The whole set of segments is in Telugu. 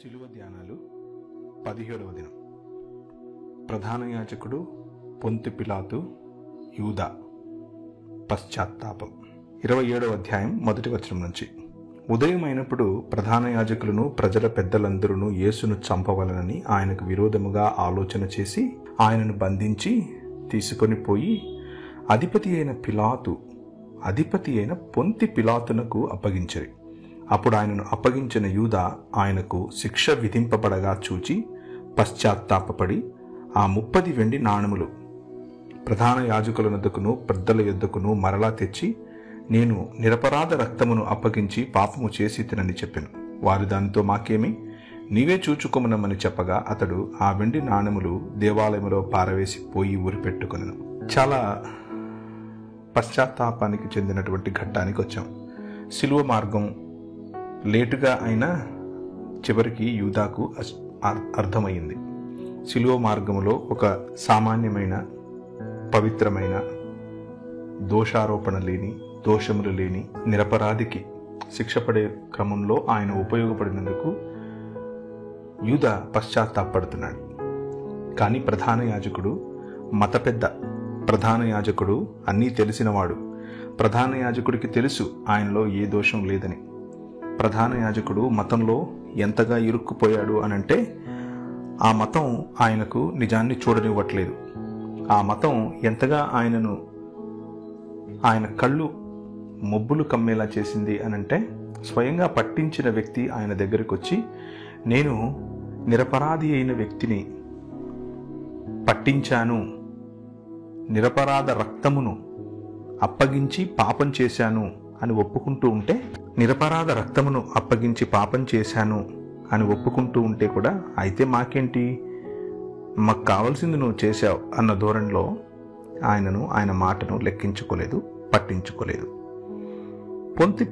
శిలువ ధ్యానాలు 17వ దినం. ప్రధాన యాజకుడు పొంతి పిలాతు, యూదా పశ్చాత్తాపం. 27వ అధ్యాయం 1వ వచనం నుంచి. ఉదయం అయినప్పుడు ప్రధాన యాజకులను ప్రజల పెద్దలందరూ యేసును చంపవలనని ఆయనకు విరోధముగా ఆలోచన చేసి ఆయనను బంధించి తీసుకొని పోయి అధిపతి అయిన పొంతి పిలాతునకు అప్పగించిరి. అప్పుడు ఆయనను అప్పగించిన యూదా ఆయనకు శిక్ష విధింపబడగా చూచి పశ్చాత్తాపపడి ఆ 30 వెండి నాణములు ప్రధాన యాజకుల యొద్దకును పెద్దల యొద్దకును మరలా తెచ్చి, నేను నిరపరాధ రక్తమును అప్పగించి పాపము చేసి తినని చెప్పెను. వారు దానితో, మాకేమి, నీవే చూచుకొమనమని చెప్పగా అతడు ఆ వెండి నాణములు దేవాలయములో పారవేసి పోయి ఊరిపెట్టుకొనెను. చాలా పశ్చాత్తాపానికి చెందినటువంటి ఘట్టానికి వచ్చాం. శిలువ మార్గం లేటుగా అయినా చివరికి యూదాకు అర్థమైంది. శిలువ మార్గములో ఒక సామాన్యమైన, పవిత్రమైన, దోషారోపణ లేని, దోషములు లేని నిరపరాధికి శిక్ష పడే క్రమంలో ఆయన ఉపయోగపడినందుకు యూదా పశ్చాత్తాపడుతున్నాడు. కానీ ప్రధాన యాజకుడు, ప్రధాన యాజకుడు అన్నీ తెలిసినవాడు. ప్రధాన యాజకుడికి తెలుసు ఆయనలో ఏ దోషం లేదని. ప్రధాన యాజకుడు మతంలో ఎంతగా ఇరుక్కుపోయాడు అనంటే, ఆ మతం ఆయనకు నిజాన్ని చూడనివ్వట్లేదు. ఆ మతం ఎంతగా ఆయన కళ్ళు మొబ్బులు కమ్మేలా చేసింది అనంటే, స్వయంగా పట్టించిన వ్యక్తి ఆయన దగ్గరికి వచ్చి, నేను నిరపరాధి అయిన వ్యక్తిని పట్టించాను, నిరపరాధ రక్తమును అప్పగించి పాపం చేశాను అని ఒప్పుకుంటూ ఉంటే, నిరపరాధ రక్తమును అప్పగించి పాపం చేశాను అని ఒప్పుకుంటూ ఉంటే కూడా, అయితే మాకేంటి, మాకు కావాల్సింది నువ్వు చేశావు అన్న ధోరణిలో ఆయన మాటను లెక్కించుకోలేదు, పట్టించుకోలేదు. పొంతి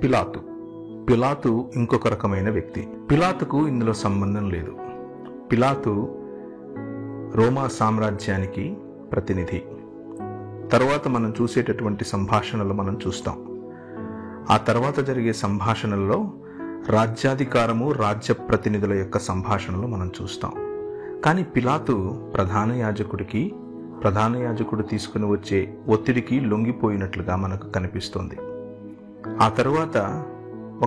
పిలాతు ఇంకొక రకమైన వ్యక్తి. పిలాతుకు ఇందులో సంబంధం లేదు. పిలాతు రోమా సామ్రాజ్యానికి ప్రతినిధి. తరువాత మనం చూసేటటువంటి సంభాషణలు మనం చూస్తాం. ఆ తర్వాత జరిగే సంభాషణల్లో రాజ్యాధికారము, రాజ్య ప్రతినిధుల యొక్క సంభాషణలు మనం చూస్తాం. కానీ పిలాతు ప్రధాన యాజకుడు తీసుకుని వచ్చే ఒత్తిడికి లొంగిపోయినట్లుగా మనకు కనిపిస్తోంది. ఆ తరువాత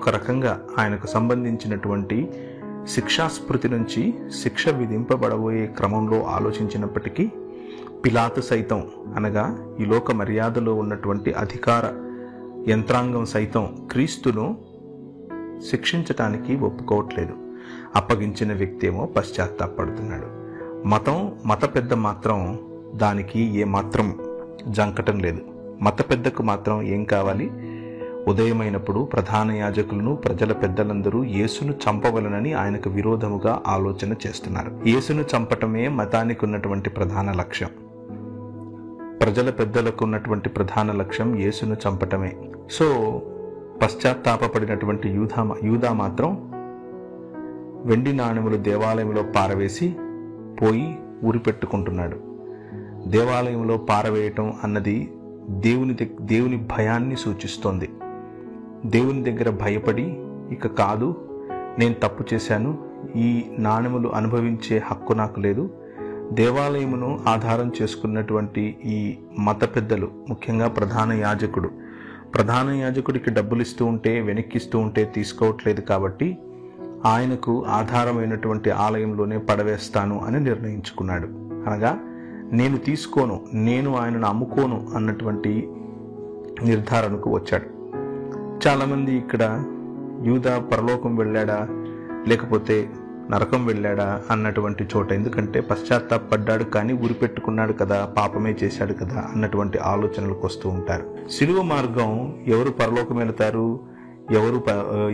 ఒక రకంగా ఆయనకు సంబంధించినటువంటి శిక్షాస్మృతి నుంచి శిక్ష విధింపబడబోయే క్రమంలో ఆలోచించినప్పటికీ, పిలాతు సైతం, అనగా ఈ లోక మర్యాదలో ఉన్నటువంటి అధికార యంత్రాంగం సైతం క్రీస్తును శిక్షించటానికి ఒప్పుకోవట్లేదు. అప్పగించిన వ్యక్తి ఏమో పశ్చాత్తాపడుతున్నాడు. మత పెద్ద మాత్రం దానికి ఏమాత్రం జంకటం లేదు. మత పెద్దకు మాత్రం ఏం కావాలి, ఉదయమైనప్పుడు ప్రధాన యాజకులను ప్రజల పెద్దలందరూ యేసును చంపవలనని ఆయనకు విరోధముగా ఆలోచన చేస్తున్నారు. యేసును చంపటమే మతానికి ఉన్నటువంటి ప్రధాన లక్ష్యం. ప్రజల పెద్దలకు ఉన్నటువంటి ప్రధాన లక్ష్యం యేసును చంపటమే. సో పశ్చాత్తాపడినటువంటి యూదా మాత్రం వెండి నాణెములు దేవాలయంలో పారవేసి పోయి ఊరిపెట్టుకుంటున్నాడు. దేవాలయంలో పారవేయటం అన్నది దేవుని భయాన్ని సూచిస్తోంది. దేవుని దగ్గర భయపడి, ఇక కాదు, నేను తప్పు చేశాను, ఈ నాణెములు అనుభవించే హక్కు నాకు లేదు. దేవాలయమును ఆధారం చేసుకున్నటువంటి ఈ మత పెద్దలు, ముఖ్యంగా ప్రధాన యాజకుడికి డబ్బులు ఇస్తూ ఉంటే, వెనక్కిస్తూ ఉంటే తీసుకోవట్లేదు కాబట్టి ఆయనకు ఆధారమైనటువంటి ఆలయంలోనే పడవేస్తాను అని నిర్ణయించుకున్నాడు. అనగా నేను తీసుకోను, నేను ఆయనను అమ్ముకోను అన్నటువంటి నిర్ధారణకు వచ్చాడు. చాలామంది ఇక్కడ యూదా పరలోకం వెళ్ళాడా లేకపోతే నరకం వెళ్ళాడా అన్నటువంటి చోట, ఎందుకంటే పశ్చాత్తాపడ్డాడు కానీ ఊరిపెట్టుకున్నాడు కదా, పాపమే చేశాడు కదా అన్నటువంటి ఆలోచనలకు వస్తూ ఉంటారు. శిలువ మార్గం ఎవరు పరలోకం వెళతారు,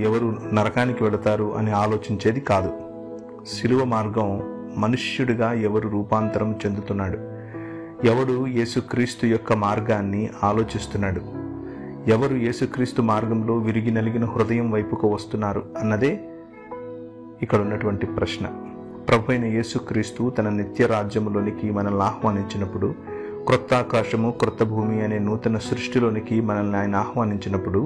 ఎవరు నరకానికి వెళతారు అని ఆలోచించేది కాదు. శిలువ మార్గం మనుష్యుడిగా ఎవరు రూపాంతరం చెందుతున్నాడు, ఎవడు యేసుక్రీస్తు యొక్క మార్గాన్ని ఆలోచిస్తున్నాడు, ఎవరు యేసుక్రీస్తు మార్గంలో విరిగి నలిగిన హృదయం వైపుకు వస్తున్నారు అన్నదే ఇక్కడ ఉన్నటువంటి ప్రశ్న. ప్రభువైన యేసుక్రీస్తు తన నిత్య రాజ్యములోనికి మనల్ని ఆహ్వానించినప్పుడు, క్రొత్త ఆకాశము క్రొత్త భూమి అనే నూతన సృష్టిలోనికి మనల్ని ఆయన ఆహ్వానించినప్పుడు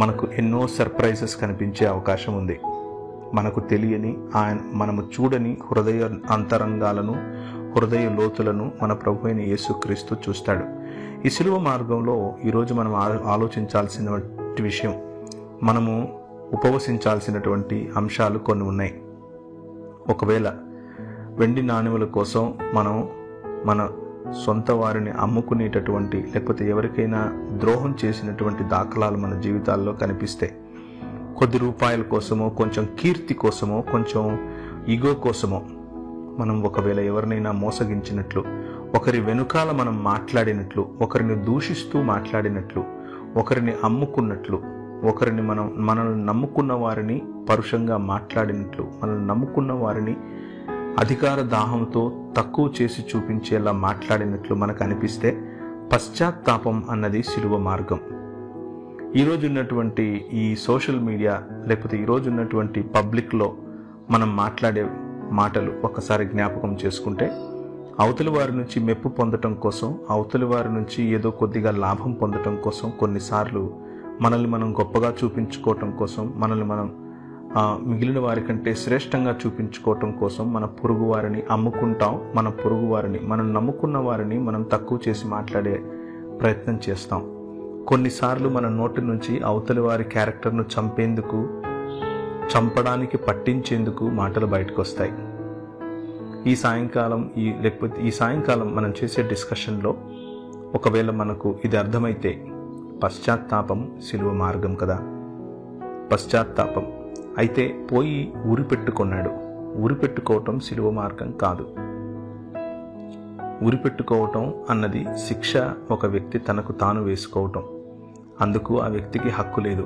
మనకు ఎన్నో సర్ప్రైజెస్ కనిపించే అవకాశం ఉంది. మనకు తెలియని మనము చూడని హృదయ అంతరంగాలను, హృదయ లోతులను మన ప్రభు అయిన యేసుక్రీస్తు చూస్తాడు. ఈ శిలువ మార్గంలో ఈరోజు మనం ఆలోచించాల్సిన విషయం, మనము ఉపవసించాల్సినటువంటి అంశాలు కొన్ని ఉన్నాయి. ఒకవేళ వెండి నాణెముల కోసం మనం మన సొంత వారిని అమ్ముకునేటటువంటి, లేకపోతే ఎవరికైనా ద్రోహం చేసినటువంటి దాఖలాలు మన జీవితాల్లో కనిపిస్తే, కొద్ది రూపాయల కోసమో, కొంచెం కీర్తి కోసమో, కొంచెం ఈగో కోసమో మనం ఒకవేళ ఎవరినైనా మోసగించినట్లు, ఒకరి వెనుకాల మనం మాట్లాడినట్లు, ఒకరిని దూషిస్తూ మాట్లాడినట్లు, ఒకరిని అమ్ముకున్నట్లు, ఒకరిని మనల్ని నమ్ముకున్న వారిని పరుషంగా మాట్లాడినట్లు, మనల్ని నమ్ముకున్న వారిని అధికార దాహంతో తక్కువ చేసి చూపించేలా మాట్లాడినట్లు మనకు అనిపిస్తే, పశ్చాత్తాపం అన్నది శిలువ మార్గం. ఈరోజు ఉన్నటువంటి ఈ సోషల్ మీడియా, లేకపోతే ఈరోజు ఉన్నటువంటి పబ్లిక్లో మనం మాట్లాడే మాటలు ఒకసారి జ్ఞాపకం చేసుకుంటే, అవతలి వారి నుంచి మెప్పు పొందటం కోసం, అవతలి వారి నుంచి ఏదో కొద్దిగా లాభం పొందటం కోసం, కొన్నిసార్లు మనల్ని మనం గొప్పగా చూపించుకోవటం కోసం, మనల్ని మనం మిగిలిన వారి కంటే శ్రేష్టంగా చూపించుకోవటం కోసం మన పొరుగు వారిని అమ్ముకుంటాం. మన పొరుగు వారిని, మనం నమ్ముకున్న వారిని మనం తక్కువ చేసి మాట్లాడే ప్రయత్నం చేస్తాం. కొన్నిసార్లు మన నోటి నుంచి అవతలి వారి క్యారెక్టర్ను చంపడానికి పట్టించేందుకు మాటలు బయటకు వస్తాయి. ఈ సాయంకాలం మనం చేసే డిస్కషన్లో ఒకవేళ మనకు ఇది అర్థమైతే, పశ్చాత్తాపం శిలువ మార్గం కదా. పశ్చాత్తాపం అయితే పోయి ఉరిపెట్టుకున్నాడు. ఉరిపెట్టుకోవటం శిలువ మార్గం కాదు. ఉరిపెట్టుకోవటం అన్నది శిక్ష ఒక వ్యక్తి తనకు తాను వేసుకోవటం. అందుకు ఆ వ్యక్తికి హక్కు లేదు.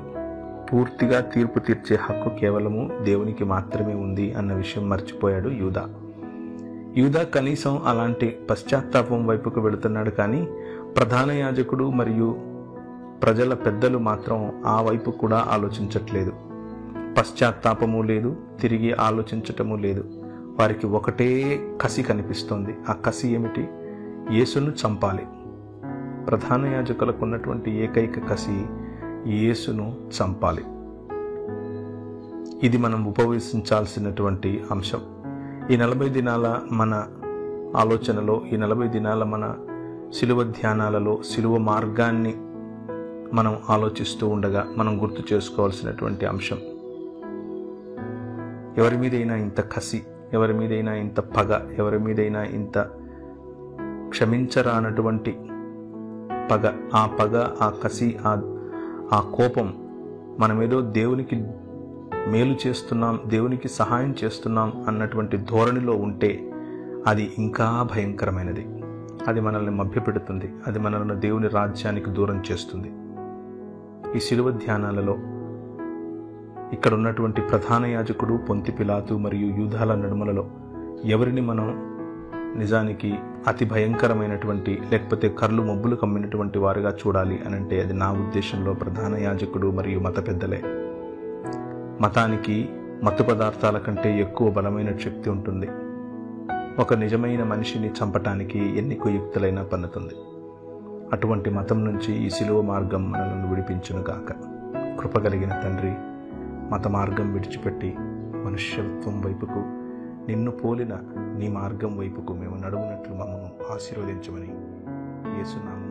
పూర్తిగా తీర్పు తీర్చే హక్కు కేవలము దేవునికి మాత్రమే ఉంది అన్న విషయం మర్చిపోయాడు యూదా. కనీసం అలాంటి పశ్చాత్తాపం వైపుకు వెళుతున్నాడు, కానీ ప్రధాన యాజకుడు మరియు ప్రజల పెద్దలు మాత్రం ఆ వైపు కూడా ఆలోచించట్లేదు. పశ్చాత్తాపము లేదు, తిరిగి ఆలోచించటము లేదు. వారికి ఒకటే కసి కనిపిస్తోంది. ఆ కసి ఏమిటి? యేసును చంపాలి. ప్రధాన యాజకులకు ఉన్నటువంటి ఏకైక కసి యేసును చంపాలి. ఇది మనం ఉపవేశించాల్సినటువంటి అంశం. ఈ 40 దినాల మన ఆలోచనలో, ఈ 40 దినాల మన శిలువ ధ్యానాలలో శిలువ మార్గాన్ని మనం ఆలోచిస్తూ ఉండగా మనం గుర్తు చేసుకోవాల్సినటువంటి అంశం, ఎవరి మీదైనా ఇంత కసి, ఎవరి మీదైనా ఇంత పగ, ఎవరి మీదైనా ఇంత క్షమించరానటువంటి పగ, ఆ పగ, ఆ కసి, ఆ కోపం మనమేదో దేవునికి మేలు చేస్తున్నాం, దేవునికి సహాయం చేస్తున్నాం అన్నటువంటి ధోరణిలో ఉంటే అది ఇంకా భయంకరమైనది. అది మనల్ని మభ్యపెడుతుంది. అది మనల్ని దేవుని రాజ్యానికి దూరం చేస్తుంది. ఈ శిలువ ధ్యానాలలో ఇక్కడ ఉన్నటువంటి ప్రధాన యాజకుడు, పొంతి పిలాతు మరియు యూదాల నడుమలలో ఎవరిని మనం నిజానికి అతి భయంకరమైనటువంటి, లేకపోతే కర్లు మబ్బులు కమ్మినటువంటి వారుగా చూడాలి అనంటే, అది నా ఉద్దేశంలో ప్రధాన యాజకుడు మరియు మత పెద్దలే. మతానికి మత్తు పదార్థాల కంటే ఎక్కువ బలమైన శక్తి ఉంటుంది. ఒక నిజమైన మనిషిని చంపటానికి ఎన్ని కుయుక్తులైనా పన్నుతుంది. అటువంటి మతం నుంచి ఈ శిలువ మార్గం మనల్ని విడిపించునుగాక. కృపగలిగిన తండ్రి, మత మార్గం విడిచిపెట్టి మనుష్యత్వం వైపుకు, నిన్ను పోలిన నీ మార్గం వైపుకు మేము నడువునట్లు మమ్మను ఆశీర్వదించమని యేసు నామములో